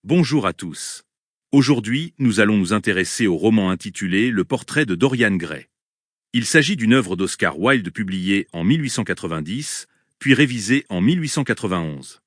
Bonjour à tous. Aujourd'hui, nous allons nous intéresser au roman intitulé Le portrait de Dorian Gray. Il s'agit d'une œuvre d'Oscar Wilde publiée en 1890, puis révisée en 1891.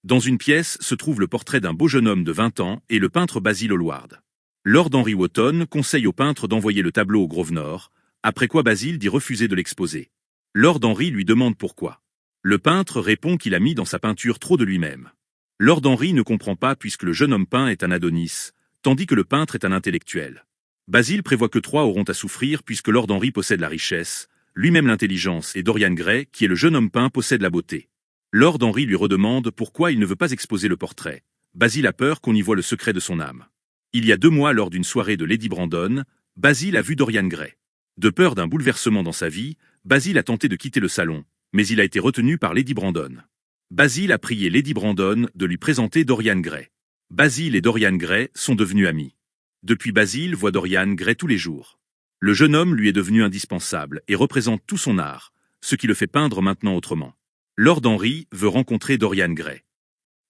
Dans une pièce se trouve le portrait d'un beau jeune homme de 20 ans et le peintre Basil Hallward. Lord Henry Wotton conseille au peintre d'envoyer le tableau au Grosvenor, après quoi Basil dit refuser de l'exposer. Lord Henry lui demande pourquoi. Le peintre répond qu'il a mis dans sa peinture trop de lui-même. Lord Henry ne comprend pas puisque le jeune homme peint est un Adonis, tandis que le peintre est un intellectuel. Basil prévoit que trois auront à souffrir puisque Lord Henry possède la richesse, lui-même l'intelligence et Dorian Gray, qui est le jeune homme peint, possède la beauté. Lord Henry lui redemande pourquoi il ne veut pas exposer le portrait. Basil a peur qu'on y voie le secret de son âme. Il y a 2 mois, lors d'une soirée de Lady Brandon, Basil a vu Dorian Gray. De peur d'un bouleversement dans sa vie, Basil a tenté de quitter le salon, mais il a été retenu par Lady Brandon. Basil a prié Lady Brandon de lui présenter Dorian Gray. Basil et Dorian Gray sont devenus amis. Depuis, Basil voit Dorian Gray tous les jours. Le jeune homme lui est devenu indispensable et représente tout son art, ce qui le fait peindre maintenant autrement. Lord Henry veut rencontrer Dorian Gray.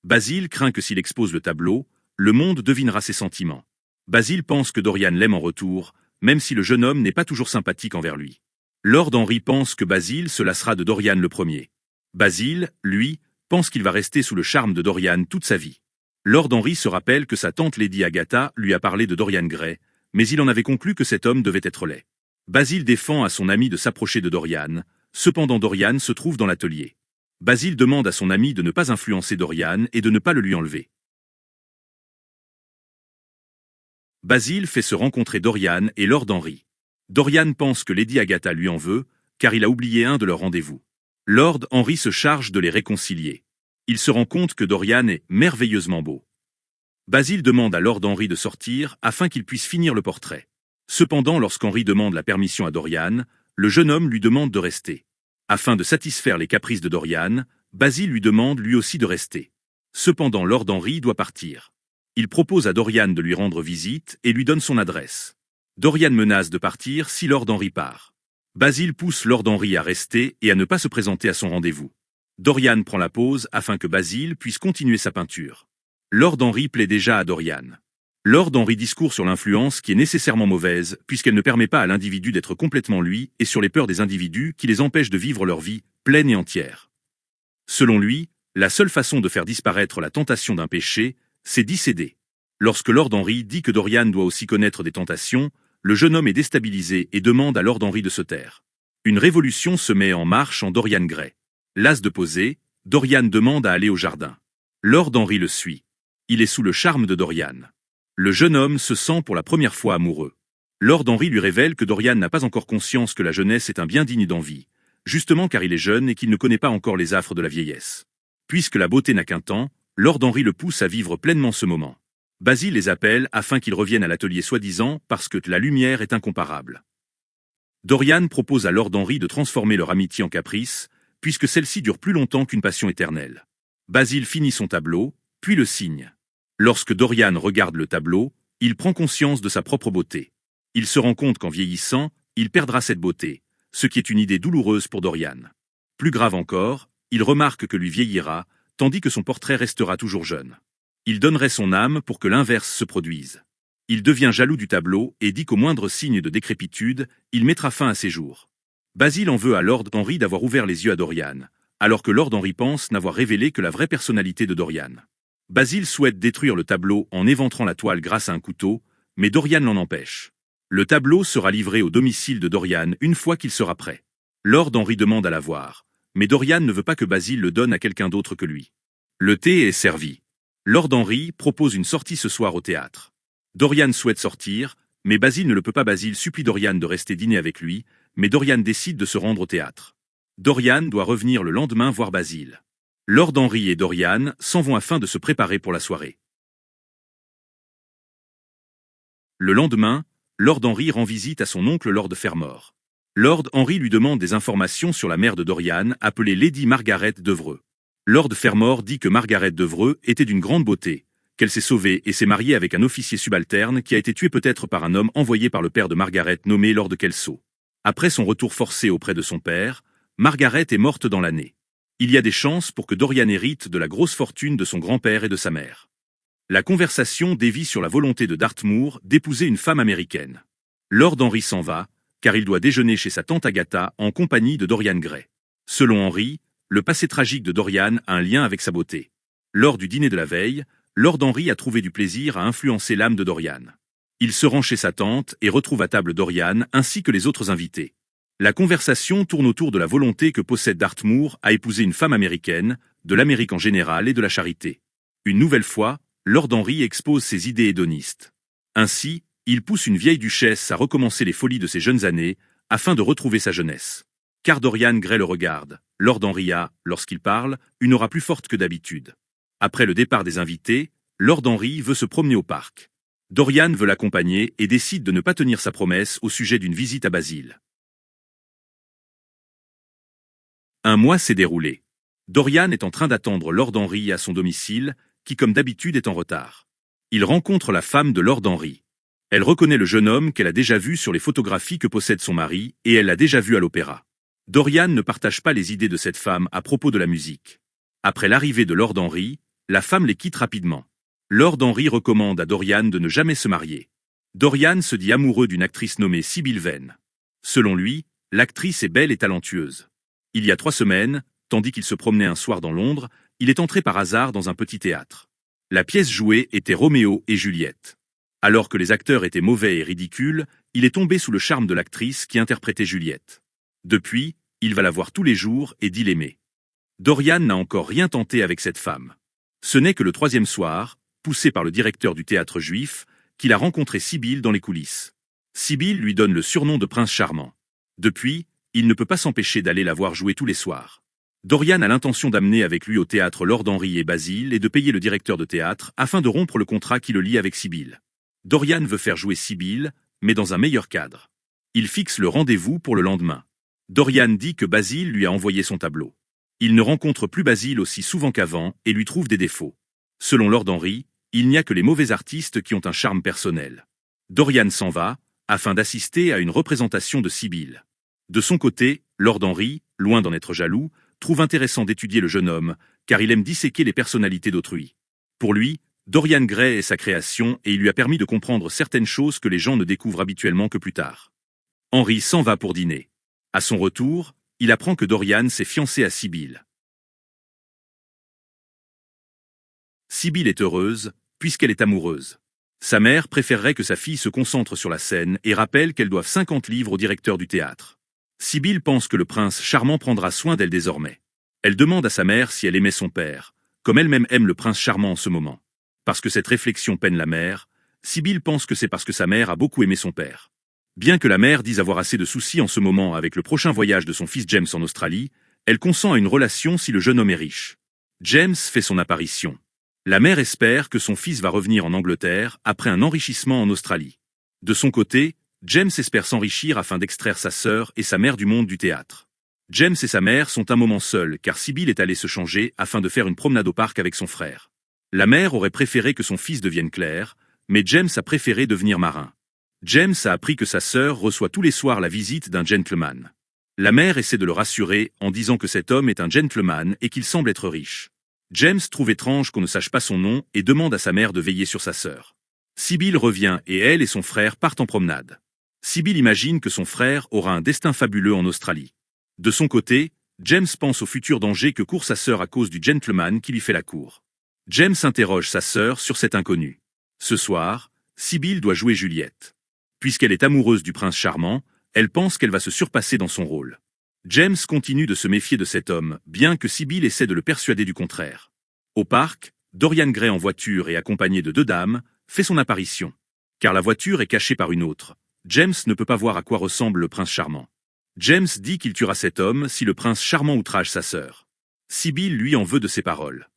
Basil craint que s'il expose le tableau, le monde devinera ses sentiments. Basil pense que Dorian l'aime en retour, même si le jeune homme n'est pas toujours sympathique envers lui. Lord Henry pense que Basil se lassera de Dorian le premier. Basil, lui, pense qu'il va rester sous le charme de Dorian toute sa vie. Lord Henry se rappelle que sa tante Lady Agatha lui a parlé de Dorian Gray, mais il en avait conclu que cet homme devait être laid. Basil défend à son ami de s'approcher de Dorian, cependant Dorian se trouve dans l'atelier. Basil demande à son ami de ne pas influencer Dorian et de ne pas le lui enlever. Basil fait se rencontrer Dorian et Lord Henry. Dorian pense que Lady Agatha lui en veut, car il a oublié un de leurs rendez-vous. Lord Henry se charge de les réconcilier. Il se rend compte que Dorian est merveilleusement beau. Basil demande à Lord Henry de sortir afin qu'il puisse finir le portrait. Cependant, lorsqu'Henry demande la permission à Dorian, le jeune homme lui demande de rester. Afin de satisfaire les caprices de Dorian, Basil lui demande lui aussi de rester. Cependant, Lord Henry doit partir. Il propose à Dorian de lui rendre visite et lui donne son adresse. Dorian menace de partir si Lord Henry part. Basil pousse Lord Henry à rester et à ne pas se présenter à son rendez-vous. Dorian prend la pause afin que Basil puisse continuer sa peinture. Lord Henry plaît déjà à Dorian. Lord Henry discourt sur l'influence qui est nécessairement mauvaise puisqu'elle ne permet pas à l'individu d'être complètement lui et sur les peurs des individus qui les empêchent de vivre leur vie pleine et entière. Selon lui, la seule façon de faire disparaître la tentation d'un péché, c'est d'y céder. Lorsque Lord Henry dit que Dorian doit aussi connaître des tentations, le jeune homme est déstabilisé et demande à Lord Henry de se taire. Une révolution se met en marche en Dorian Gray. Las de poser, Dorian demande à aller au jardin. Lord Henry le suit. Il est sous le charme de Dorian. Le jeune homme se sent pour la première fois amoureux. Lord Henry lui révèle que Dorian n'a pas encore conscience que la jeunesse est un bien digne d'envie, justement car il est jeune et qu'il ne connaît pas encore les affres de la vieillesse. Puisque la beauté n'a qu'un temps, Lord Henry le pousse à vivre pleinement ce moment. Basil les appelle afin qu'ils reviennent à l'atelier soi-disant parce que la lumière est incomparable. Dorian propose à Lord Henry de transformer leur amitié en caprice, puisque celle-ci dure plus longtemps qu'une passion éternelle. Basil finit son tableau, puis le signe. Lorsque Dorian regarde le tableau, il prend conscience de sa propre beauté. Il se rend compte qu'en vieillissant, il perdra cette beauté, ce qui est une idée douloureuse pour Dorian. Plus grave encore, il remarque que lui vieillira, tandis que son portrait restera toujours jeune. Il donnerait son âme pour que l'inverse se produise. Il devient jaloux du tableau et dit qu'au moindre signe de décrépitude, il mettra fin à ses jours. Basil en veut à Lord Henry d'avoir ouvert les yeux à Dorian, alors que Lord Henry pense n'avoir révélé que la vraie personnalité de Dorian. Basil souhaite détruire le tableau en éventrant la toile grâce à un couteau, mais Dorian l'en empêche. Le tableau sera livré au domicile de Dorian une fois qu'il sera prêt. Lord Henry demande à la voir, mais Dorian ne veut pas que Basil le donne à quelqu'un d'autre que lui. Le thé est servi. Lord Henry propose une sortie ce soir au théâtre. Dorian souhaite sortir, mais Basil ne le peut pas. Basil supplie Dorian de rester dîner avec lui, mais Dorian décide de se rendre au théâtre. Dorian doit revenir le lendemain voir Basil. Lord Henry et Dorian s'en vont afin de se préparer pour la soirée. Le lendemain, Lord Henry rend visite à son oncle Lord Fermor. Lord Henry lui demande des informations sur la mère de Dorian, appelée Lady Margaret Devereux. Lord Fermor dit que Margaret Devereux était d'une grande beauté, qu'elle s'est sauvée et s'est mariée avec un officier subalterne qui a été tué peut-être par un homme envoyé par le père de Margaret nommé Lord Kelso. Après son retour forcé auprès de son père, Margaret est morte dans l'année. Il y a des chances pour que Dorian hérite de la grosse fortune de son grand-père et de sa mère. La conversation dévie sur la volonté de Dartmoor d'épouser une femme américaine. Lord Henry s'en va, car il doit déjeuner chez sa tante Agatha en compagnie de Dorian Gray. Selon Henry, le passé tragique de Dorian a un lien avec sa beauté. Lors du dîner de la veille, Lord Henry a trouvé du plaisir à influencer l'âme de Dorian. Il se rend chez sa tante et retrouve à table Dorian ainsi que les autres invités. La conversation tourne autour de la volonté que possède Dartmoor à épouser une femme américaine, de l'Amérique en général et de la charité. Une nouvelle fois, Lord Henry expose ses idées hédonistes. Ainsi, il pousse une vieille duchesse à recommencer les folies de ses jeunes années, afin de retrouver sa jeunesse. Car Dorian Gray le regarde. Lord Henry a, lorsqu'il parle, une aura plus forte que d'habitude. Après le départ des invités, Lord Henry veut se promener au parc. Dorian veut l'accompagner et décide de ne pas tenir sa promesse au sujet d'une visite à Basil. Un mois s'est déroulé. Dorian est en train d'attendre Lord Henry à son domicile, qui comme d'habitude est en retard. Il rencontre la femme de Lord Henry. Elle reconnaît le jeune homme qu'elle a déjà vu sur les photographies que possède son mari, et elle l'a déjà vu à l'opéra. Dorian ne partage pas les idées de cette femme à propos de la musique. Après l'arrivée de Lord Henry, la femme les quitte rapidement. Lord Henry recommande à Dorian de ne jamais se marier. Dorian se dit amoureux d'une actrice nommée Sybil Vane. Selon lui, l'actrice est belle et talentueuse. Il y a 3 semaines, tandis qu'il se promenait un soir dans Londres, il est entré par hasard dans un petit théâtre. La pièce jouée était Roméo et Juliette. Alors que les acteurs étaient mauvais et ridicules, il est tombé sous le charme de l'actrice qui interprétait Juliette. Depuis, il va la voir tous les jours et dit l'aimer. Dorian n'a encore rien tenté avec cette femme. Ce n'est que le 3e soir, poussé par le directeur du théâtre juif, qu'il a rencontré Sybil dans les coulisses. Sybil lui donne le surnom de prince charmant. Depuis, il ne peut pas s'empêcher d'aller la voir jouer tous les soirs. Dorian a l'intention d'amener avec lui au théâtre Lord Henry et Basil et de payer le directeur de théâtre afin de rompre le contrat qui le lie avec Sybil. Dorian veut faire jouer Sybil, mais dans un meilleur cadre. Il fixe le rendez-vous pour le lendemain. Dorian dit que Basil lui a envoyé son tableau. Il ne rencontre plus Basil aussi souvent qu'avant et lui trouve des défauts. Selon Lord Henry, il n'y a que les mauvais artistes qui ont un charme personnel. Dorian s'en va, afin d'assister à une représentation de Sybil. De son côté, Lord Henry, loin d'en être jaloux, trouve intéressant d'étudier le jeune homme, car il aime disséquer les personnalités d'autrui. Pour lui, Dorian Gray est sa création et il lui a permis de comprendre certaines choses que les gens ne découvrent habituellement que plus tard. Henry s'en va pour dîner. À son retour, il apprend que Dorian s'est fiancé à Sybil. Sybil est heureuse, puisqu'elle est amoureuse. Sa mère préférerait que sa fille se concentre sur la scène et rappelle qu'elle doit 50 livres au directeur du théâtre. Sybil pense que le prince charmant prendra soin d'elle désormais. Elle demande à sa mère si elle aimait son père, comme elle-même aime le prince charmant en ce moment. Parce que cette réflexion peine la mère, Sybil pense que c'est parce que sa mère a beaucoup aimé son père. Bien que la mère dise avoir assez de soucis en ce moment avec le prochain voyage de son fils James en Australie, elle consent à une relation si le jeune homme est riche. James fait son apparition. La mère espère que son fils va revenir en Angleterre après un enrichissement en Australie. De son côté, James espère s'enrichir afin d'extraire sa sœur et sa mère du monde du théâtre. James et sa mère sont un moment seuls car Sybil est allée se changer afin de faire une promenade au parc avec son frère. La mère aurait préféré que son fils devienne clerc, mais James a préféré devenir marin. James a appris que sa sœur reçoit tous les soirs la visite d'un gentleman. La mère essaie de le rassurer en disant que cet homme est un gentleman et qu'il semble être riche. James trouve étrange qu'on ne sache pas son nom et demande à sa mère de veiller sur sa sœur. Sybil revient et elle et son frère partent en promenade. Sybil imagine que son frère aura un destin fabuleux en Australie. De son côté, James pense au futur danger que court sa sœur à cause du gentleman qui lui fait la cour. James interroge sa sœur sur cet inconnu. Ce soir, Sybil doit jouer Juliette. Puisqu'elle est amoureuse du prince charmant, elle pense qu'elle va se surpasser dans son rôle. James continue de se méfier de cet homme, bien que Sybil essaie de le persuader du contraire. Au parc, Dorian Gray en voiture et accompagné de 2 dames, fait son apparition. Car la voiture est cachée par une autre. James ne peut pas voir à quoi ressemble le prince charmant. James dit qu'il tuera cet homme si le prince charmant outrage sa sœur. Sybil lui en veut de ses paroles.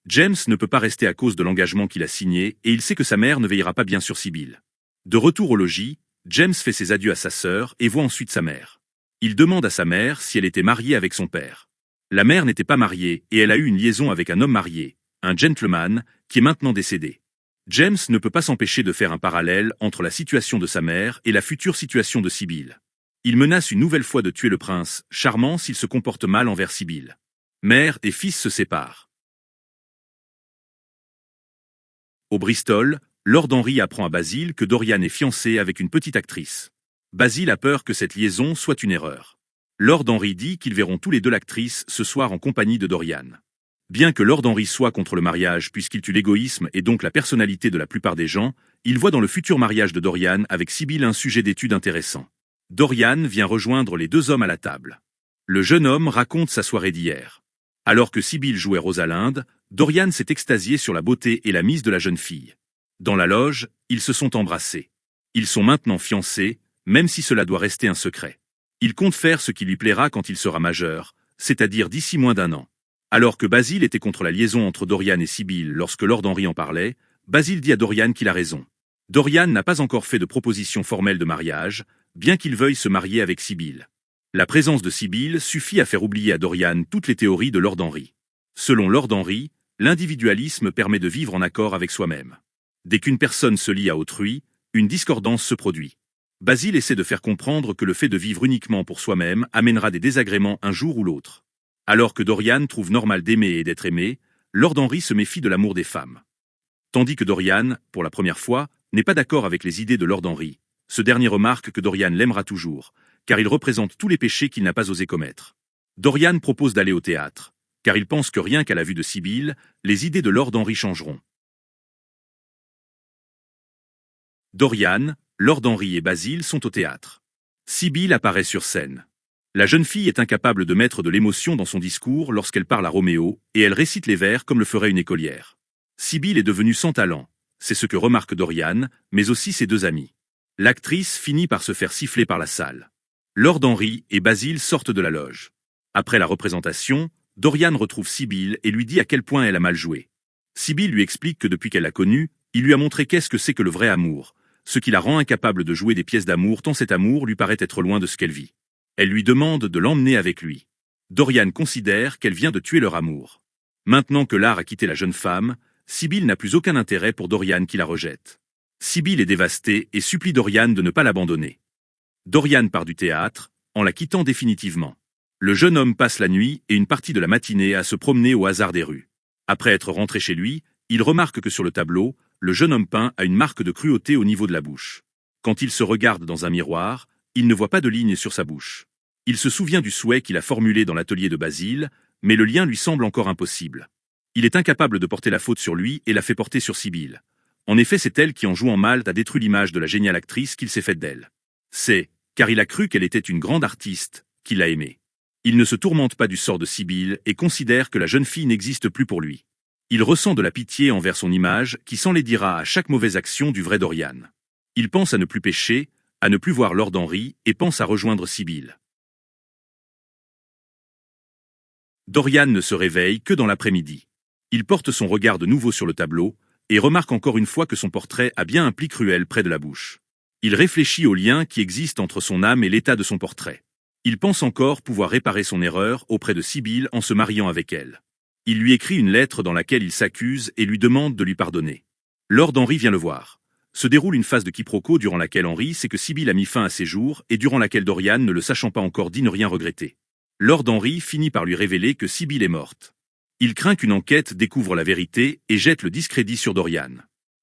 James ne peut pas rester à cause de l'engagement qu'il a signé et il sait que sa mère ne veillera pas bien sur Sybil. De retour au logis, James fait ses adieux à sa sœur et voit ensuite sa mère. Il demande à sa mère si elle était mariée avec son père. La mère n'était pas mariée et elle a eu une liaison avec un homme marié, un gentleman, qui est maintenant décédé. James ne peut pas s'empêcher de faire un parallèle entre la situation de sa mère et la future situation de Sybil. Il menace une nouvelle fois de tuer le prince, charmant s'il se comporte mal envers Sibylle. Mère et fils se séparent. Au Bristol, Lord Henry apprend à Basil que Dorian est fiancé avec une petite actrice. Basil a peur que cette liaison soit une erreur. Lord Henry dit qu'ils verront tous les deux l'actrice ce soir en compagnie de Dorian. Bien que Lord Henry soit contre le mariage puisqu'il tue l'égoïsme et donc la personnalité de la plupart des gens, il voit dans le futur mariage de Dorian avec Sibylle un sujet d'étude intéressant. Dorian vient rejoindre les deux hommes à la table. Le jeune homme raconte sa soirée d'hier. Alors que Sibylle jouait Rosalinde, Dorian s'est extasié sur la beauté et la mise de la jeune fille. Dans la loge, ils se sont embrassés. Ils sont maintenant fiancés, même si cela doit rester un secret. Il compte faire ce qui lui plaira quand il sera majeur, c'est-à-dire d'ici moins d'un an. Alors que Basil était contre la liaison entre Dorian et Sibylle lorsque Lord Henry en parlait, Basil dit à Dorian qu'il a raison. Dorian n'a pas encore fait de proposition formelle de mariage, bien qu'il veuille se marier avec Sibylle. La présence de Sibylle suffit à faire oublier à Dorian toutes les théories de Lord Henry. Selon Lord Henry, l'individualisme permet de vivre en accord avec soi-même. Dès qu'une personne se lie à autrui, une discordance se produit. Basil essaie de faire comprendre que le fait de vivre uniquement pour soi-même amènera des désagréments un jour ou l'autre. Alors que Dorian trouve normal d'aimer et d'être aimé, Lord Henry se méfie de l'amour des femmes. Tandis que Dorian, pour la première fois, n'est pas d'accord avec les idées de Lord Henry. Ce dernier remarque que Dorian l'aimera toujours, car il représente tous les péchés qu'il n'a pas osé commettre. Dorian propose d'aller au théâtre, car il pense que rien qu'à la vue de Sibylle, les idées de Lord Henry changeront. Dorian, Lord Henry et Basil sont au théâtre. Sibylle apparaît sur scène. La jeune fille est incapable de mettre de l'émotion dans son discours lorsqu'elle parle à Roméo, et elle récite les vers comme le ferait une écolière. Sibylle est devenue sans talent, c'est ce que remarque Dorian, mais aussi ses deux amis. L'actrice finit par se faire siffler par la salle. Lord Henry et Basil sortent de la loge. Après la représentation, Dorian retrouve Sibylle et lui dit à quel point elle a mal joué. Sibylle lui explique que depuis qu'elle l'a connue, il lui a montré qu'est-ce que c'est que le vrai amour, ce qui la rend incapable de jouer des pièces d'amour tant cet amour lui paraît être loin de ce qu'elle vit. Elle lui demande de l'emmener avec lui. Dorian considère qu'elle vient de tuer leur amour. Maintenant que l'art a quitté la jeune femme, Sibylle n'a plus aucun intérêt pour Dorian qui la rejette. Sibylle est dévastée et supplie Dorian de ne pas l'abandonner. Dorian part du théâtre, en la quittant définitivement. Le jeune homme passe la nuit et une partie de la matinée à se promener au hasard des rues. Après être rentré chez lui, il remarque que sur le tableau, le jeune homme peint a une marque de cruauté au niveau de la bouche. Quand il se regarde dans un miroir, il ne voit pas de ligne sur sa bouche. Il se souvient du souhait qu'il a formulé dans l'atelier de Basil, mais le lien lui semble encore impossible. Il est incapable de porter la faute sur lui et la fait porter sur Sibylle. En effet, c'est elle qui en jouant mal a détruit l'image de la géniale actrice qu'il s'est faite d'elle. C'est, car il a cru qu'elle était une grande artiste, qu'il l'a aimée. Il ne se tourmente pas du sort de Sibylle et considère que la jeune fille n'existe plus pour lui. Il ressent de la pitié envers son image qui s'enlaidira à chaque mauvaise action du vrai Dorian. Il pense à ne plus pécher, à ne plus voir Lord Henry et pense à rejoindre Sibylle. Dorian ne se réveille que dans l'après-midi. Il porte son regard de nouveau sur le tableau et remarque encore une fois que son portrait a bien un pli cruel près de la bouche. Il réfléchit au lien qui existe entre son âme et l'état de son portrait. Il pense encore pouvoir réparer son erreur auprès de Sibylle en se mariant avec elle. Il lui écrit une lettre dans laquelle il s'accuse et lui demande de lui pardonner. Lord Henry vient le voir. Se déroule une phase de quiproquo durant laquelle Henry sait que Sibylle a mis fin à ses jours et durant laquelle Dorian, ne le sachant pas encore, dit ne rien regretter. Lord Henry finit par lui révéler que Sibylle est morte. Il craint qu'une enquête découvre la vérité et jette le discrédit sur Dorian.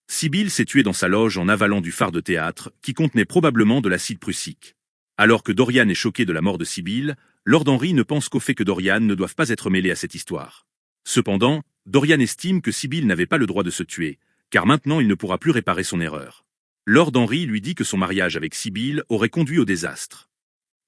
Sibylle s'est tuée dans sa loge en avalant du fard de théâtre qui contenait probablement de l'acide prussique. Alors que Dorian est choqué de la mort de Sibylle, Lord Henry ne pense qu'au fait que Dorian ne doive pas être mêlé à cette histoire. Cependant, Dorian estime que Sibylle n'avait pas le droit de se tuer, car maintenant il ne pourra plus réparer son erreur. Lord Henry lui dit que son mariage avec Sibylle aurait conduit au désastre.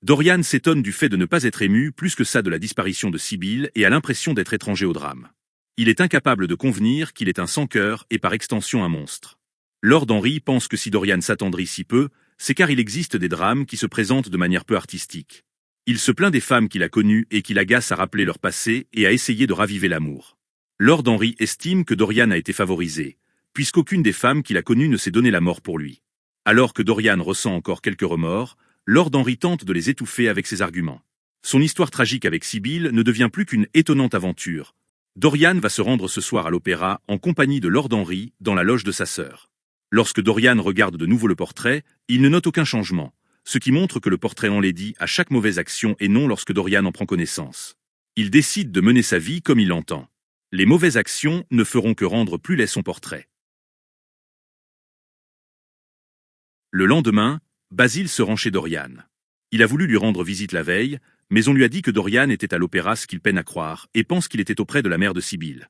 Dorian s'étonne du fait de ne pas être ému plus que ça de la disparition de Sibylle et a l'impression d'être étranger au drame. Il est incapable de convenir qu'il est un sans-cœur et par extension un monstre. Lord Henry pense que si Dorian s'attendrit si peu, c'est car il existe des drames qui se présentent de manière peu artistique. Il se plaint des femmes qu'il a connues et qui l'agacent à rappeler leur passé et à essayer de raviver l'amour. Lord Henry estime que Dorian a été favorisé, puisqu'aucune des femmes qu'il a connues ne s'est donné la mort pour lui. Alors que Dorian ressent encore quelques remords, Lord Henry tente de les étouffer avec ses arguments. Son histoire tragique avec Sibylle ne devient plus qu'une étonnante aventure. Dorian va se rendre ce soir à l'opéra en compagnie de Lord Henry dans la loge de sa sœur. Lorsque Dorian regarde de nouveau le portrait, il ne note aucun changement. ce qui montre que le portrait enlaidit à chaque mauvaise action et non lorsque Dorian en prend connaissance. Il décide de mener sa vie comme il l'entend. Les mauvaises actions ne feront que rendre plus laid son portrait. Le lendemain, Basil se rend chez Dorian. Il a voulu lui rendre visite la veille, mais on lui a dit que Dorian était à l'opéra, ce qu'il peine à croire, et pense qu'il était auprès de la mère de Sibylle.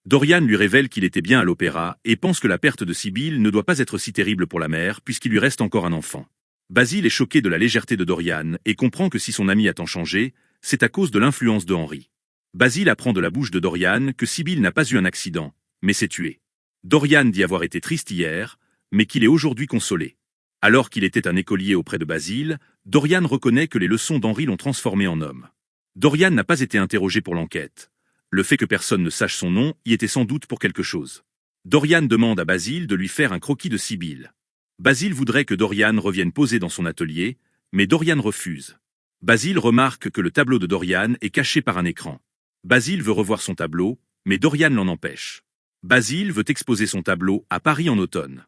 Dorian lui révèle qu'il était bien à l'opéra, et pense que la perte de Sibylle ne doit pas être si terrible pour la mère, puisqu'il lui reste encore un enfant. Basil est choqué de la légèreté de Dorian, et comprend que si son ami a tant changé, c'est à cause de l'influence de Henry. Basil apprend de la bouche de Dorian que Sibylle n'a pas eu un accident, mais s'est tuée. Dorian dit avoir été triste hier, mais qu'il est aujourd'hui consolé. Alors qu'il était un écolier auprès de Basil, Dorian reconnaît que les leçons d'Henry l'ont transformé en homme. Dorian n'a pas été interrogé pour l'enquête. Le fait que personne ne sache son nom y était sans doute pour quelque chose. Dorian demande à Basil de lui faire un croquis de Sibylle. Basil voudrait que Dorian revienne poser dans son atelier, mais Dorian refuse. Basil remarque que le tableau de Dorian est caché par un écran. Basil veut revoir son tableau, mais Dorian l'en empêche. Basil veut exposer son tableau à Paris en automne.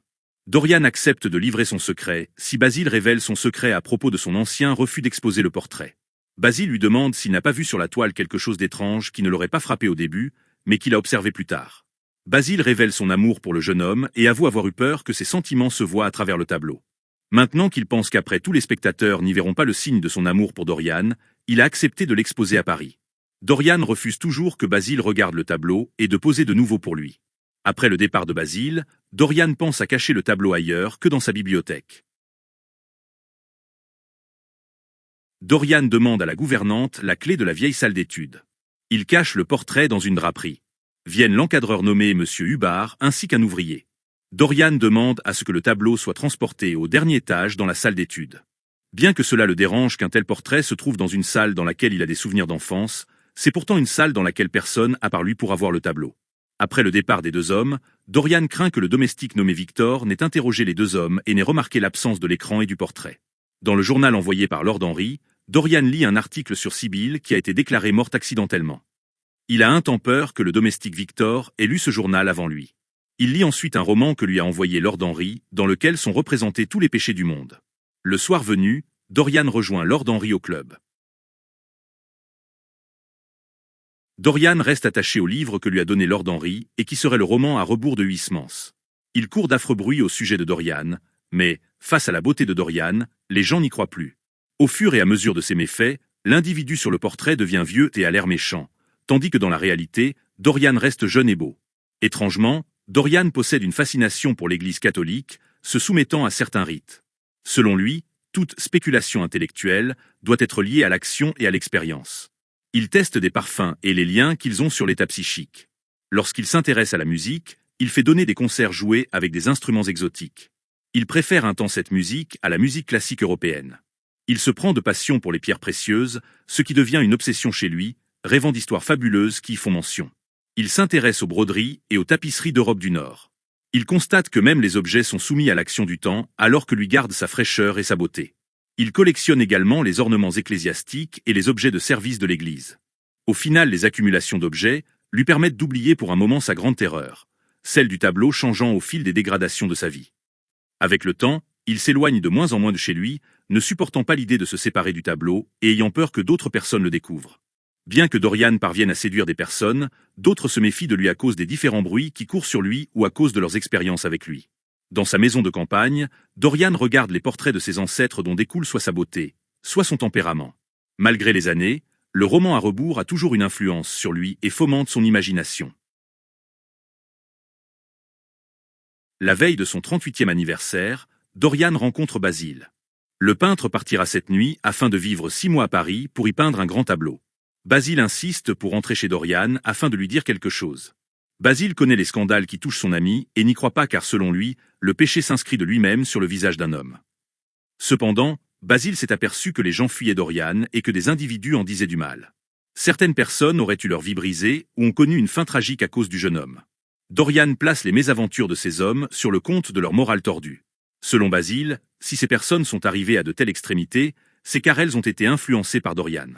Dorian accepte de livrer son secret si Basil révèle son secret à propos de son ancien refus d'exposer le portrait. Basil lui demande s'il n'a pas vu sur la toile quelque chose d'étrange qui ne l'aurait pas frappé au début, mais qu'il a observé plus tard. Basil révèle son amour pour le jeune homme et avoue avoir eu peur que ses sentiments se voient à travers le tableau. Maintenant qu'il pense qu'après tous les spectateurs n'y verront pas le signe de son amour pour Dorian, il a accepté de l'exposer à Paris. Dorian refuse toujours que Basil regarde le tableau et de poser de nouveau pour lui. Après le départ de Basil, Dorian pense à cacher le tableau ailleurs que dans sa bibliothèque. Dorian demande à la gouvernante la clé de la vieille salle d'études. Il cache le portrait dans une draperie. Viennent l'encadreur nommé M. Hubbard ainsi qu'un ouvrier. Dorian demande à ce que le tableau soit transporté au dernier étage dans la salle d'études. Bien que cela le dérange qu'un tel portrait se trouve dans une salle dans laquelle il a des souvenirs d'enfance, c'est pourtant une salle dans laquelle personne, à part lui, pourra voir le tableau. Après le départ des deux hommes, Dorian craint que le domestique nommé Victor n'ait interrogé les deux hommes et n'ait remarqué l'absence de l'écran et du portrait. Dans le journal envoyé par Lord Henry, Dorian lit un article sur Sibylle qui a été déclarée morte accidentellement. Il a un temps peur que le domestique Victor ait lu ce journal avant lui. Il lit ensuite un roman que lui a envoyé Lord Henry, dans lequel sont représentés tous les péchés du monde. Le soir venu, Dorian rejoint Lord Henry au club. Dorian reste attaché au livre que lui a donné Lord Henry et qui serait le roman à rebours de Huysmans. Il court d'affreux bruits au sujet de Dorian, mais, face à la beauté de Dorian, les gens n'y croient plus. Au fur et à mesure de ses méfaits, l'individu sur le portrait devient vieux et a l'air méchant, tandis que dans la réalité, Dorian reste jeune et beau. Étrangement, Dorian possède une fascination pour l'Église catholique, se soumettant à certains rites. Selon lui, toute spéculation intellectuelle doit être liée à l'action et à l'expérience. Il teste des parfums et les liens qu'ils ont sur l'état psychique. Lorsqu'il s'intéresse à la musique, il fait donner des concerts joués avec des instruments exotiques. Il préfère un temps cette musique à la musique classique européenne. Il se prend de passion pour les pierres précieuses, ce qui devient une obsession chez lui, rêvant d'histoires fabuleuses qui y font mention. Il s'intéresse aux broderies et aux tapisseries d'Europe du Nord. Il constate que même les objets sont soumis à l'action du temps, alors que lui garde sa fraîcheur et sa beauté. Il collectionne également les ornements ecclésiastiques et les objets de service de l'Église. Au final, les accumulations d'objets lui permettent d'oublier pour un moment sa grande terreur, celle du tableau changeant au fil des dégradations de sa vie. Avec le temps, il s'éloigne de moins en moins de chez lui, ne supportant pas l'idée de se séparer du tableau et ayant peur que d'autres personnes le découvrent. Bien que Dorian parvienne à séduire des personnes, d'autres se méfient de lui à cause des différents bruits qui courent sur lui ou à cause de leurs expériences avec lui. Dans sa maison de campagne, Dorian regarde les portraits de ses ancêtres dont découle soit sa beauté, soit son tempérament. Malgré les années, le roman à rebours a toujours une influence sur lui et fomente son imagination. La veille de son 38e anniversaire, Dorian rencontre Basil. Le peintre partira cette nuit afin de vivre 6 mois à Paris pour y peindre un grand tableau. Basil insiste pour entrer chez Dorian afin de lui dire quelque chose. Basil connaît les scandales qui touchent son ami et n'y croit pas car selon lui, le péché s'inscrit de lui-même sur le visage d'un homme. Cependant, Basil s'est aperçu que les gens fuyaient Dorian et que des individus en disaient du mal. Certaines personnes auraient eu leur vie brisée ou ont connu une fin tragique à cause du jeune homme. Dorian place les mésaventures de ces hommes sur le compte de leur morale tordue. Selon Basil, si ces personnes sont arrivées à de telles extrémités, c'est car elles ont été influencées par Dorian.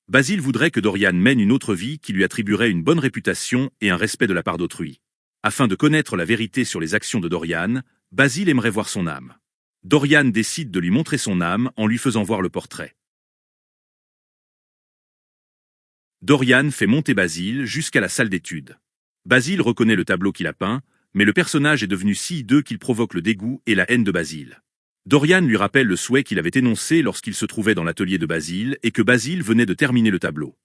Basil voudrait que Dorian mène une autre vie qui lui attribuerait une bonne réputation et un respect de la part d'autrui. Afin de connaître la vérité sur les actions de Dorian, Basil aimerait voir son âme. Dorian décide de lui montrer son âme en lui faisant voir le portrait. Dorian fait monter Basile jusqu'à la salle d'études. Basile reconnaît le tableau qu'il a peint, mais le personnage est devenu si hideux qu'il provoque le dégoût et la haine de Basile. Dorian lui rappelle le souhait qu'il avait énoncé lorsqu'il se trouvait dans l'atelier de Basile et que Basile venait de terminer le tableau.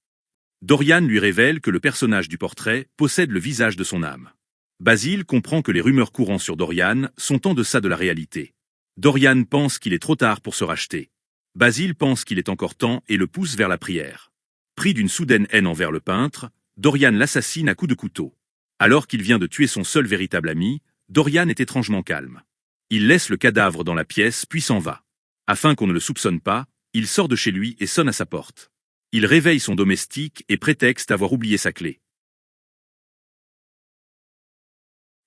Dorian lui révèle que le personnage du portrait possède le visage de son âme. Basile comprend que les rumeurs courant sur Dorian sont en deçà de la réalité. Dorian pense qu'il est trop tard pour se racheter. Basile pense qu'il est encore temps et le pousse vers la prière. Pris d'une soudaine haine envers le peintre, Dorian l'assassine à coups de couteau. Alors qu'il vient de tuer son seul véritable ami, Dorian est étrangement calme. Il laisse le cadavre dans la pièce puis s'en va. Afin qu'on ne le soupçonne pas, il sort de chez lui et sonne à sa porte. Il réveille son domestique et prétexte avoir oublié sa clé.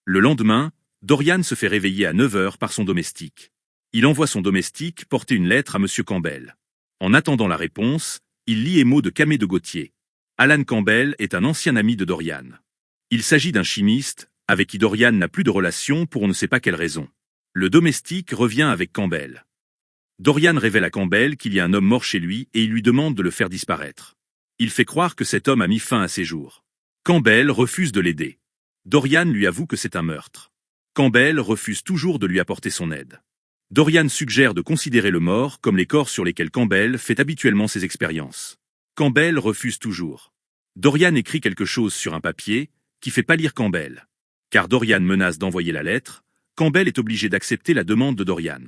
Le lendemain, Dorian se fait réveiller à 9 heures par son domestique. Il envoie son domestique porter une lettre à M. Campbell. En attendant la réponse, il lit les mots de Camé de Gauthier. Alan Campbell est un ancien ami de Dorian. Il s'agit d'un chimiste, avec qui Dorian n'a plus de relation pour on ne sait pas quelle raison. Le domestique revient avec Campbell. Dorian révèle à Campbell qu'il y a un homme mort chez lui et il lui demande de le faire disparaître. Il fait croire que cet homme a mis fin à ses jours. Campbell refuse de l'aider. Dorian lui avoue que c'est un meurtre. Campbell refuse toujours de lui apporter son aide. Dorian suggère de considérer le mort comme les corps sur lesquels Campbell fait habituellement ses expériences. Campbell refuse toujours. Dorian écrit quelque chose sur un papier, qui fait pâlir Campbell. Car Dorian menace d'envoyer la lettre, Campbell est obligé d'accepter la demande de Dorian.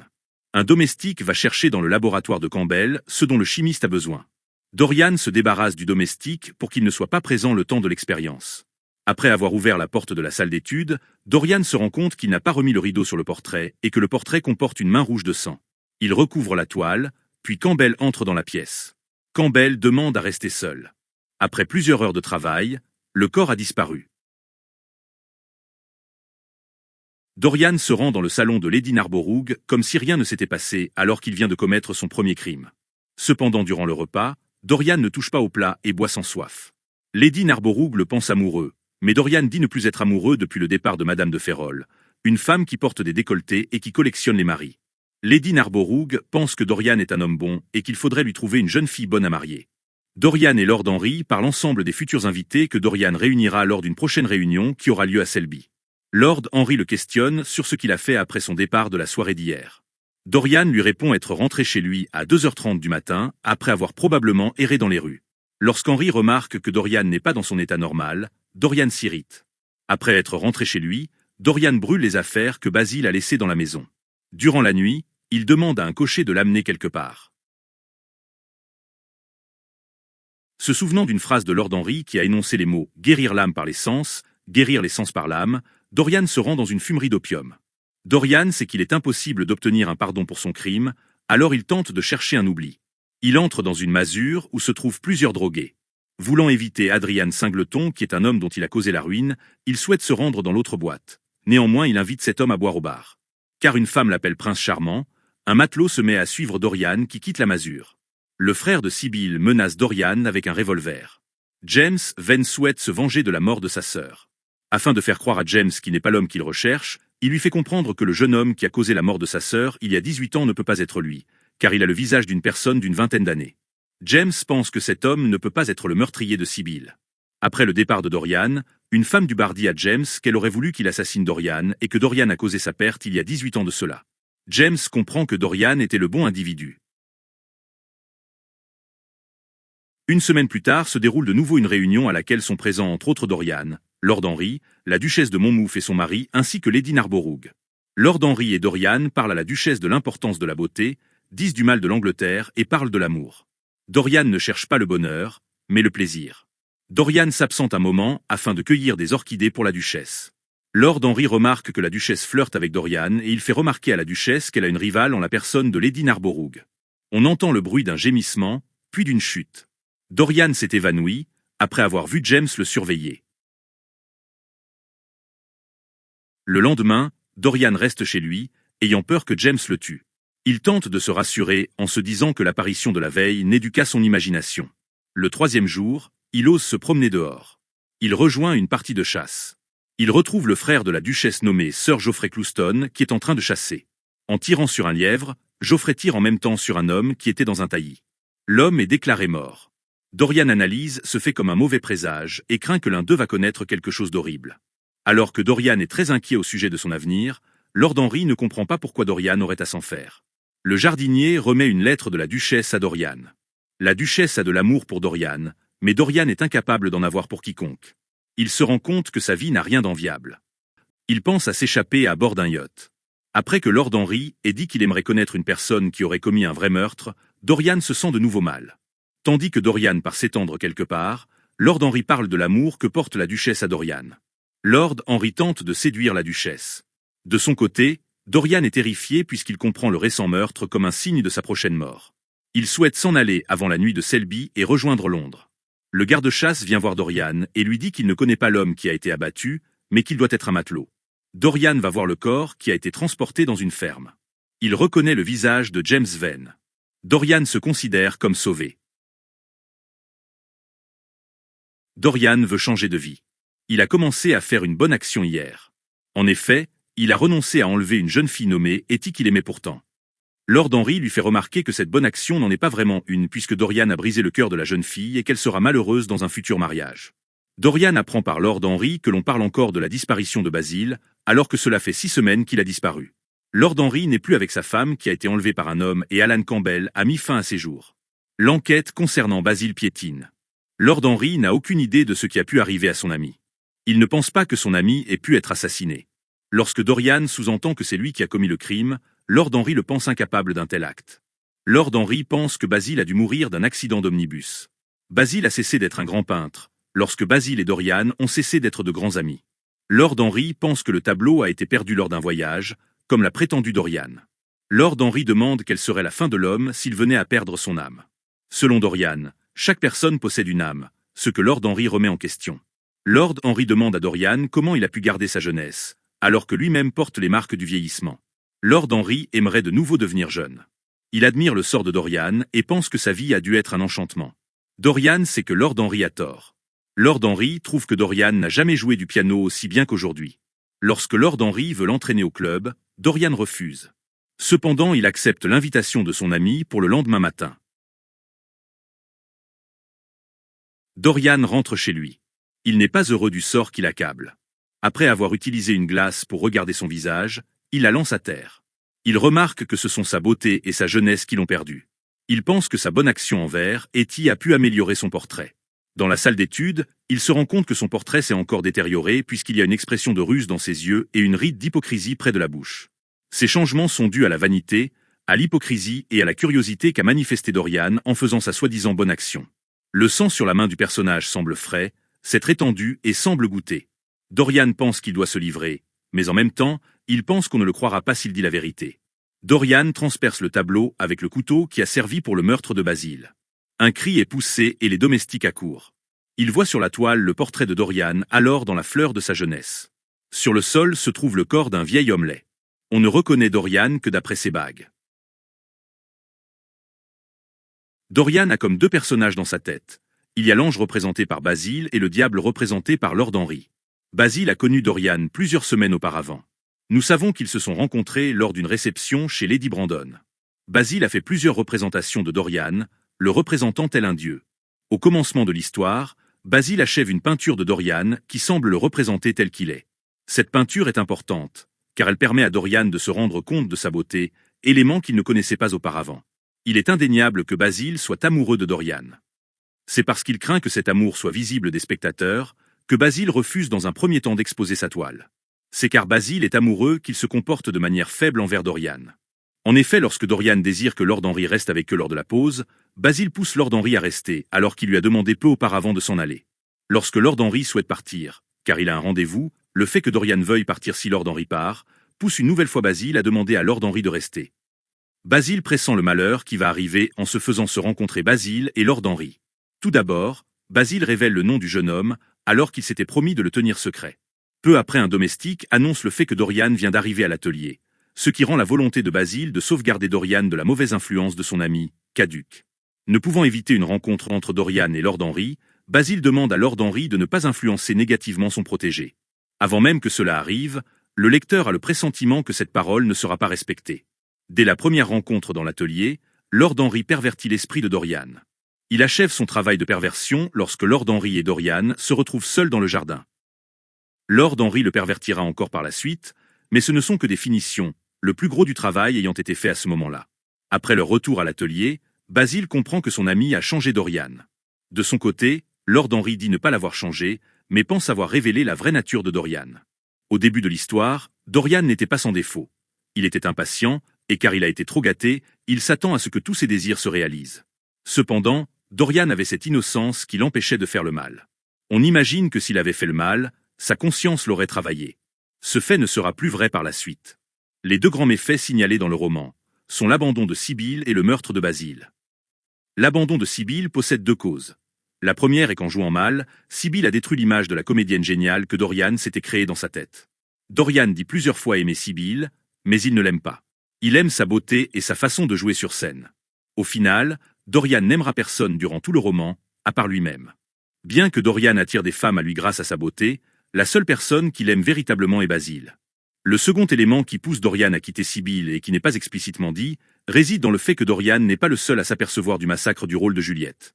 Un domestique va chercher dans le laboratoire de Campbell ce dont le chimiste a besoin. Dorian se débarrasse du domestique pour qu'il ne soit pas présent le temps de l'expérience. Après avoir ouvert la porte de la salle d'études, Dorian se rend compte qu'il n'a pas remis le rideau sur le portrait et que le portrait comporte une main rouge de sang. Il recouvre la toile, puis Campbell entre dans la pièce. Campbell demande à rester seul. Après plusieurs heures de travail, le corps a disparu. Dorian se rend dans le salon de Lady Narborough comme si rien ne s'était passé alors qu'il vient de commettre son premier crime. Cependant, durant le repas, Dorian ne touche pas au plat et boit sans soif. Lady Narborough le pense amoureux, mais Dorian dit ne plus être amoureux depuis le départ de Madame de Ferrol, une femme qui porte des décolletés et qui collectionne les maris. Lady Narborough pense que Dorian est un homme bon et qu'il faudrait lui trouver une jeune fille bonne à marier. Dorian et Lord Henry parlent ensemble des futurs invités que Dorian réunira lors d'une prochaine réunion qui aura lieu à Selby. Lord Henry le questionne sur ce qu'il a fait après son départ de la soirée d'hier. Dorian lui répond être rentré chez lui à 2h30 du matin, après avoir probablement erré dans les rues. Lorsqu'Henry remarque que Dorian n'est pas dans son état normal, Dorian s'irrite. Après être rentré chez lui, Dorian brûle les affaires que Basile a laissées dans la maison. Durant la nuit, il demande à un cocher de l'amener quelque part. Se souvenant d'une phrase de Lord Henry qui a énoncé les mots « guérir l'âme par les sens »,« guérir les sens par l'âme », Dorian se rend dans une fumerie d'opium. Dorian sait qu'il est impossible d'obtenir un pardon pour son crime, alors il tente de chercher un oubli. Il entre dans une masure où se trouvent plusieurs drogués. Voulant éviter Adrian Singleton, qui est un homme dont il a causé la ruine, il souhaite se rendre dans l'autre boîte. Néanmoins, il invite cet homme à boire au bar. Car une femme l'appelle Prince Charmant, un matelot se met à suivre Dorian qui quitte la masure. Le frère de Sibyl menace Dorian avec un revolver. James Venn souhaite se venger de la mort de sa sœur. Afin de faire croire à James qu'il n'est pas l'homme qu'il recherche, il lui fait comprendre que le jeune homme qui a causé la mort de sa sœur il y a 18 ans ne peut pas être lui, car il a le visage d'une personne d'une vingtaine d'années. James pense que cet homme ne peut pas être le meurtrier de Sibyl. Après le départ de Dorian, une femme du bar dit à James qu'elle aurait voulu qu'il assassine Dorian et que Dorian a causé sa perte il y a 18 ans de cela. James comprend que Dorian était le bon individu. Une semaine plus tard se déroule de nouveau une réunion à laquelle sont présents entre autres Dorian, Lord Henry, la duchesse de Monmouth et son mari, ainsi que Lady Narborough. Lord Henry et Dorian parlent à la duchesse de l'importance de la beauté, disent du mal de l'Angleterre et parlent de l'amour. Dorian ne cherche pas le bonheur, mais le plaisir. Dorian s'absente un moment afin de cueillir des orchidées pour la duchesse. Lord Henry remarque que la duchesse flirte avec Dorian et il fait remarquer à la duchesse qu'elle a une rivale en la personne de Lady Narborough. On entend le bruit d'un gémissement, puis d'une chute. Dorian s'est évanoui, après avoir vu James le surveiller. Le lendemain, Dorian reste chez lui, ayant peur que James le tue. Il tente de se rassurer en se disant que l'apparition de la veille n'est due qu'à son imagination. Le troisième jour, il ose se promener dehors. Il rejoint une partie de chasse. Il retrouve le frère de la duchesse nommé Sir Geoffrey Clouston qui est en train de chasser. En tirant sur un lièvre, Geoffrey tire en même temps sur un homme qui était dans un taillis. L'homme est déclaré mort. Dorian analyse ce fait comme un mauvais présage et craint que l'un d'eux va connaître quelque chose d'horrible. Alors que Dorian est très inquiet au sujet de son avenir, Lord Henry ne comprend pas pourquoi Dorian aurait à s'en faire. Le jardinier remet une lettre de la duchesse à Dorian. La duchesse a de l'amour pour Dorian, mais Dorian est incapable d'en avoir pour quiconque. Il se rend compte que sa vie n'a rien d'enviable. Il pense à s'échapper à bord d'un yacht. Après que Lord Henry ait dit qu'il aimerait connaître une personne qui aurait commis un vrai meurtre, Dorian se sent de nouveau mal. Tandis que Dorian part s'étendre quelque part, Lord Henry parle de l'amour que porte la duchesse à Dorian. Lord Henry tente de séduire la duchesse. De son côté, Dorian est terrifié puisqu'il comprend le récent meurtre comme un signe de sa prochaine mort. Il souhaite s'en aller avant la nuit de Selby et rejoindre Londres. Le garde-chasse vient voir Dorian et lui dit qu'il ne connaît pas l'homme qui a été abattu, mais qu'il doit être un matelot. Dorian va voir le corps qui a été transporté dans une ferme. Il reconnaît le visage de James Vane. Dorian se considère comme sauvé. Dorian veut changer de vie. Il a commencé à faire une bonne action hier. En effet, il a renoncé à enlever une jeune fille nommée Etty qu'il aimait pourtant. Lord Henry lui fait remarquer que cette bonne action n'en est pas vraiment une puisque Dorian a brisé le cœur de la jeune fille et qu'elle sera malheureuse dans un futur mariage. Dorian apprend par Lord Henry que l'on parle encore de la disparition de Basil, alors que cela fait 6 semaines qu'il a disparu. Lord Henry n'est plus avec sa femme qui a été enlevée par un homme et Alan Campbell a mis fin à ses jours. L'enquête concernant Basil piétine. Lord Henry n'a aucune idée de ce qui a pu arriver à son ami. Il ne pense pas que son ami ait pu être assassiné. Lorsque Dorian sous-entend que c'est lui qui a commis le crime, Lord Henry le pense incapable d'un tel acte. Lord Henry pense que Basil a dû mourir d'un accident d'omnibus. Basil a cessé d'être un grand peintre, lorsque Basil et Dorian ont cessé d'être de grands amis. Lord Henry pense que le tableau a été perdu lors d'un voyage, comme l'a prétendu Dorian. Lord Henry demande quelle serait la fin de l'homme s'il venait à perdre son âme. Selon Dorian, chaque personne possède une âme, ce que Lord Henry remet en question. Lord Henry demande à Dorian comment il a pu garder sa jeunesse, alors que lui-même porte les marques du vieillissement. Lord Henry aimerait de nouveau devenir jeune. Il admire le sort de Dorian et pense que sa vie a dû être un enchantement. Dorian sait que Lord Henry a tort. Lord Henry trouve que Dorian n'a jamais joué du piano aussi bien qu'aujourd'hui. Lorsque Lord Henry veut l'entraîner au club, Dorian refuse. Cependant, il accepte l'invitation de son ami pour le lendemain matin. Dorian rentre chez lui. Il n'est pas heureux du sort qui l'accable. Après avoir utilisé une glace pour regarder son visage, il la lance à terre. Il remarque que ce sont sa beauté et sa jeunesse qui l'ont perdu. Il pense que sa bonne action envers Etty a pu améliorer son portrait. Dans la salle d'études, il se rend compte que son portrait s'est encore détérioré puisqu'il y a une expression de ruse dans ses yeux et une ride d'hypocrisie près de la bouche. Ces changements sont dus à la vanité, à l'hypocrisie et à la curiosité qu'a manifesté Dorian en faisant sa soi-disant bonne action. Le sang sur la main du personnage semble frais, s'être étendu et semble goûter. Dorian pense qu'il doit se livrer, mais en même temps, il pense qu'on ne le croira pas s'il dit la vérité. Dorian transperce le tableau avec le couteau qui a servi pour le meurtre de Basil. Un cri est poussé et les domestiques accourent. Il voit sur la toile le portrait de Dorian alors dans la fleur de sa jeunesse. Sur le sol se trouve le corps d'un vieil homme laid. On ne reconnaît Dorian que d'après ses bagues. Dorian a comme deux personnages dans sa tête. Il y a l'ange représenté par Basil et le diable représenté par Lord Henry. Basil a connu Dorian plusieurs semaines auparavant. Nous savons qu'ils se sont rencontrés lors d'une réception chez Lady Brandon. Basil a fait plusieurs représentations de Dorian, le représentant tel un dieu. Au commencement de l'histoire, Basil achève une peinture de Dorian qui semble le représenter tel qu'il est. Cette peinture est importante, car elle permet à Dorian de se rendre compte de sa beauté, élément qu'il ne connaissait pas auparavant. Il est indéniable que Basil soit amoureux de Dorian. C'est parce qu'il craint que cet amour soit visible des spectateurs, que Basil refuse dans un premier temps d'exposer sa toile. C'est car Basil est amoureux qu'il se comporte de manière faible envers Dorian. En effet, lorsque Dorian désire que Lord Henry reste avec eux lors de la pause, Basil pousse Lord Henry à rester, alors qu'il lui a demandé peu auparavant de s'en aller. Lorsque Lord Henry souhaite partir, car il a un rendez-vous, le fait que Dorian veuille partir si Lord Henry part, pousse une nouvelle fois Basil à demander à Lord Henry de rester. Basil pressent le malheur qui va arriver en se faisant se rencontrer Basil et Lord Henry. Tout d'abord, Basil révèle le nom du jeune homme, alors qu'il s'était promis de le tenir secret. Peu après, un domestique annonce le fait que Dorian vient d'arriver à l'atelier, ce qui rend la volonté de Basil de sauvegarder Dorian de la mauvaise influence de son ami, caduque. Ne pouvant éviter une rencontre entre Dorian et Lord Henry, Basil demande à Lord Henry de ne pas influencer négativement son protégé. Avant même que cela arrive, le lecteur a le pressentiment que cette parole ne sera pas respectée. Dès la première rencontre dans l'atelier, Lord Henry pervertit l'esprit de Dorian. Il achève son travail de perversion lorsque Lord Henry et Dorian se retrouvent seuls dans le jardin. Lord Henry le pervertira encore par la suite, mais ce ne sont que des finitions, le plus gros du travail ayant été fait à ce moment-là. Après leur retour à l'atelier, Basil comprend que son ami a changé Dorian. De son côté, Lord Henry dit ne pas l'avoir changé, mais pense avoir révélé la vraie nature de Dorian. Au début de l'histoire, Dorian n'était pas sans défaut. Il était impatient, et car il a été trop gâté, il s'attend à ce que tous ses désirs se réalisent. Cependant, Dorian avait cette innocence qui l'empêchait de faire le mal. On imagine que s'il avait fait le mal, sa conscience l'aurait travaillé. Ce fait ne sera plus vrai par la suite. Les deux grands méfaits signalés dans le roman sont l'abandon de Sibyl et le meurtre de Basil. L'abandon de Sibyl possède deux causes. La première est qu'en jouant mal, Sibyl a détruit l'image de la comédienne géniale que Dorian s'était créée dans sa tête. Dorian dit plusieurs fois aimer Sibyl, mais il ne l'aime pas. Il aime sa beauté et sa façon de jouer sur scène. Au final, Dorian n'aimera personne durant tout le roman, à part lui-même. Bien que Dorian attire des femmes à lui grâce à sa beauté, la seule personne qu'il aime véritablement est Basil. Le second élément qui pousse Dorian à quitter Sibyl et qui n'est pas explicitement dit, réside dans le fait que Dorian n'est pas le seul à s'apercevoir du massacre du rôle de Juliette.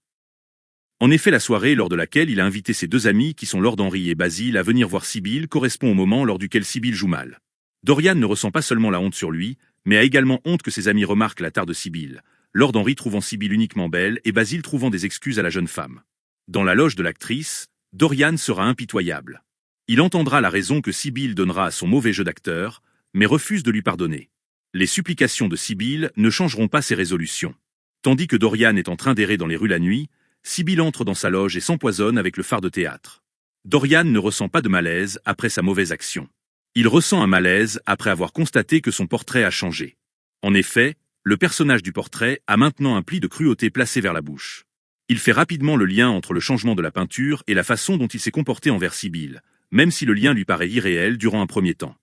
En effet, la soirée lors de laquelle il a invité ses deux amis qui sont Lord Henry et Basil à venir voir Sibyl correspond au moment lors duquel Sibyl joue mal. Dorian ne ressent pas seulement la honte sur lui, mais a également honte que ses amis remarquent la tare de Sibyl, Lord Henry trouvant Sibyl uniquement belle et Basil trouvant des excuses à la jeune femme. Dans la loge de l'actrice, Dorian sera impitoyable. Il entendra la raison que Sibyl donnera à son mauvais jeu d'acteur, mais refuse de lui pardonner. Les supplications de Sibyl ne changeront pas ses résolutions. Tandis que Dorian est en train d'errer dans les rues la nuit, Sibyl entre dans sa loge et s'empoisonne avec le fard de théâtre. Dorian ne ressent pas de malaise après sa mauvaise action. Il ressent un malaise après avoir constaté que son portrait a changé. En effet, le personnage du portrait a maintenant un pli de cruauté placé vers la bouche. Il fait rapidement le lien entre le changement de la peinture et la façon dont il s'est comporté envers Sibyl, même si le lien lui paraît irréel durant un premier temps.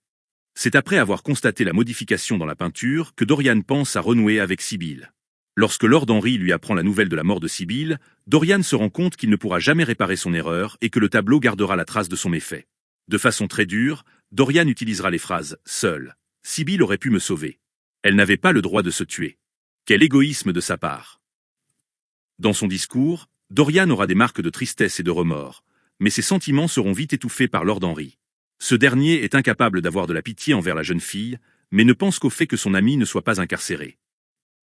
C'est après avoir constaté la modification dans la peinture que Dorian pense à renouer avec Sibyl. Lorsque Lord Henry lui apprend la nouvelle de la mort de Sibyl, Dorian se rend compte qu'il ne pourra jamais réparer son erreur et que le tableau gardera la trace de son méfait. De façon très dure, Dorian utilisera les phrases « Seule, Sibyl aurait pu me sauver. Elle n'avait pas le droit de se tuer. Quel égoïsme de sa part !» Dans son discours, Dorian aura des marques de tristesse et de remords, mais ses sentiments seront vite étouffés par Lord Henry. Ce dernier est incapable d'avoir de la pitié envers la jeune fille, mais ne pense qu'au fait que son ami ne soit pas incarcéré.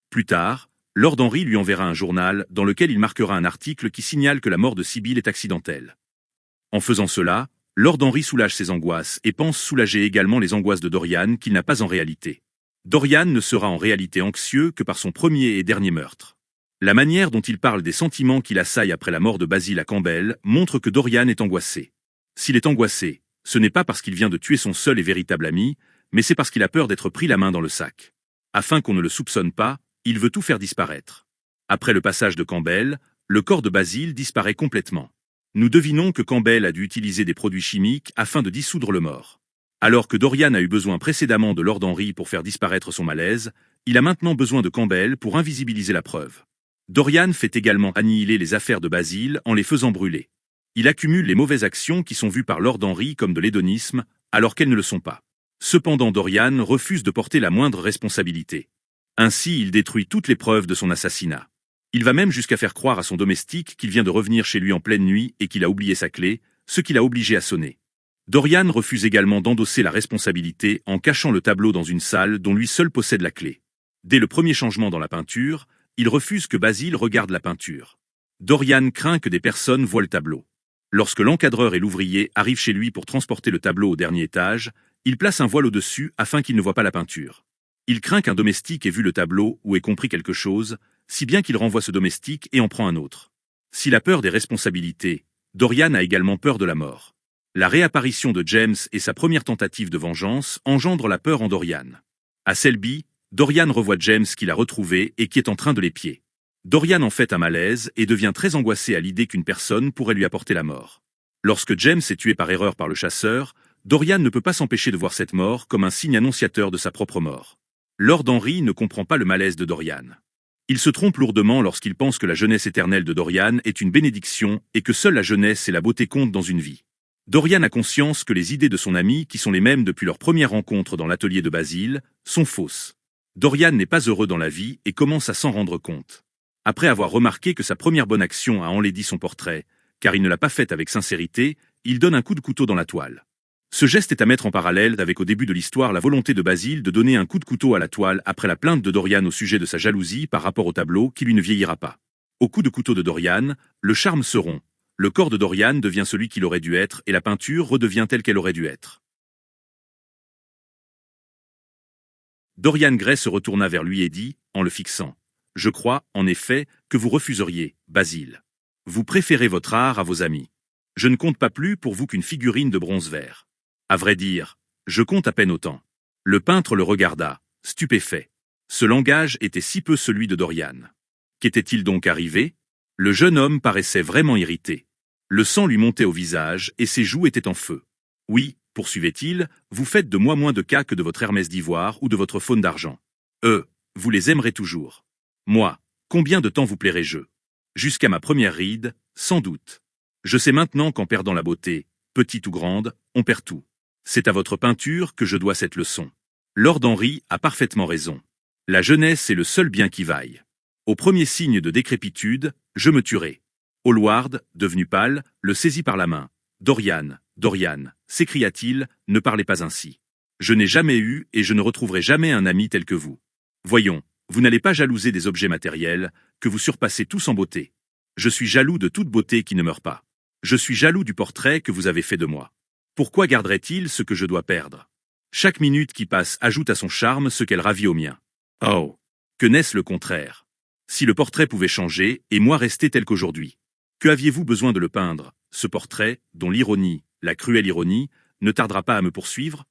Plus tard, Lord Henry lui enverra un journal dans lequel il marquera un article qui signale que la mort de Sibyl est accidentelle. En faisant cela, Lord Henry soulage ses angoisses et pense soulager également les angoisses de Dorian qu'il n'a pas en réalité. Dorian ne sera en réalité anxieux que par son premier et dernier meurtre. La manière dont il parle des sentiments qui l'assaillent après la mort de Basil à Campbell montre que Dorian est angoissé. S'il est angoissé, ce n'est pas parce qu'il vient de tuer son seul et véritable ami, mais c'est parce qu'il a peur d'être pris la main dans le sac. Afin qu'on ne le soupçonne pas, il veut tout faire disparaître. Après le passage de Campbell, le corps de Basil disparaît complètement. Nous devinons que Campbell a dû utiliser des produits chimiques afin de dissoudre le mort. Alors que Dorian a eu besoin précédemment de Lord Henry pour faire disparaître son malaise, il a maintenant besoin de Campbell pour invisibiliser la preuve. Dorian fait également annihiler les affaires de Basil en les faisant brûler. Il accumule les mauvaises actions qui sont vues par Lord Henry comme de l'hédonisme, alors qu'elles ne le sont pas. Cependant Dorian refuse de porter la moindre responsabilité. Ainsi, il détruit toutes les preuves de son assassinat. Il va même jusqu'à faire croire à son domestique qu'il vient de revenir chez lui en pleine nuit et qu'il a oublié sa clé, ce qui l'a obligé à sonner. Dorian refuse également d'endosser la responsabilité en cachant le tableau dans une salle dont lui seul possède la clé. Dès le premier changement dans la peinture, il refuse que Basil regarde la peinture. Dorian craint que des personnes voient le tableau. Lorsque l'encadreur et l'ouvrier arrivent chez lui pour transporter le tableau au dernier étage, il place un voile au-dessus afin qu'il ne voie pas la peinture. Il craint qu'un domestique ait vu le tableau ou ait compris quelque chose, si bien qu'il renvoie ce domestique et en prend un autre. S'il a peur des responsabilités, Dorian a également peur de la mort. La réapparition de James et sa première tentative de vengeance engendrent la peur en Dorian. À Selby, Dorian revoit James qu'il a retrouvé et qui est en train de l'épier. Dorian en fait un malaise et devient très angoissé à l'idée qu'une personne pourrait lui apporter la mort. Lorsque James est tué par erreur par le chasseur, Dorian ne peut pas s'empêcher de voir cette mort comme un signe annonciateur de sa propre mort. Lord Henry ne comprend pas le malaise de Dorian. Il se trompe lourdement lorsqu'il pense que la jeunesse éternelle de Dorian est une bénédiction et que seule la jeunesse et la beauté comptent dans une vie. Dorian a conscience que les idées de son ami, qui sont les mêmes depuis leur première rencontre dans l'atelier de Basil, sont fausses. Dorian n'est pas heureux dans la vie et commence à s'en rendre compte. Après avoir remarqué que sa première bonne action a enlaidi son portrait, car il ne l'a pas faite avec sincérité, il donne un coup de couteau dans la toile. Ce geste est à mettre en parallèle avec au début de l'histoire la volonté de Basile de donner un coup de couteau à la toile après la plainte de Dorian au sujet de sa jalousie par rapport au tableau qui lui ne vieillira pas. Au coup de couteau de Dorian, le charme se rompt. Le corps de Dorian devient celui qu'il aurait dû être et la peinture redevient telle qu'elle aurait dû être. Dorian Gray se retourna vers lui et dit, en le fixant, « Je crois, en effet, que vous refuseriez, Basile. Vous préférez votre art à vos amis. Je ne compte pas plus pour vous qu'une figurine de bronze vert. À vrai dire, je compte à peine autant. » Le peintre le regarda, stupéfait. Ce langage était si peu celui de Dorian. Qu'était-il donc arrivé? Le jeune homme paraissait vraiment irrité. Le sang lui montait au visage et ses joues étaient en feu. « Oui, poursuivait-il, vous faites de moi moins de cas que de votre Hermès d'ivoire ou de votre faune d'argent. Vous les aimerez toujours. Moi, combien de temps vous plairai-je? Jusqu'à ma première ride, sans doute. Je sais maintenant qu'en perdant la beauté, petite ou grande, on perd tout. C'est à votre peinture que je dois cette leçon. Lord Henry a parfaitement raison. La jeunesse est le seul bien qui vaille. Au premier signe de décrépitude, je me tuerai. » Hallward, devenu pâle, le saisit par la main. « Dorian, Dorian, s'écria-t-il, ne parlez pas ainsi. Je n'ai jamais eu et je ne retrouverai jamais un ami tel que vous. Voyons, vous n'allez pas jalouser des objets matériels, que vous surpassez tous en beauté. Je suis jaloux de toute beauté qui ne meurt pas. Je suis jaloux du portrait que vous avez fait de moi. Pourquoi garderait-il ce que je dois perdre? Chaque minute qui passe ajoute à son charme ce qu'elle ravit au mien. Oh, que n'est-ce le contraire? Si le portrait pouvait changer et moi rester tel qu'aujourd'hui. Que aviez-vous besoin de le peindre, ce portrait, dont l'ironie, la cruelle ironie, ne tardera pas à me poursuivre?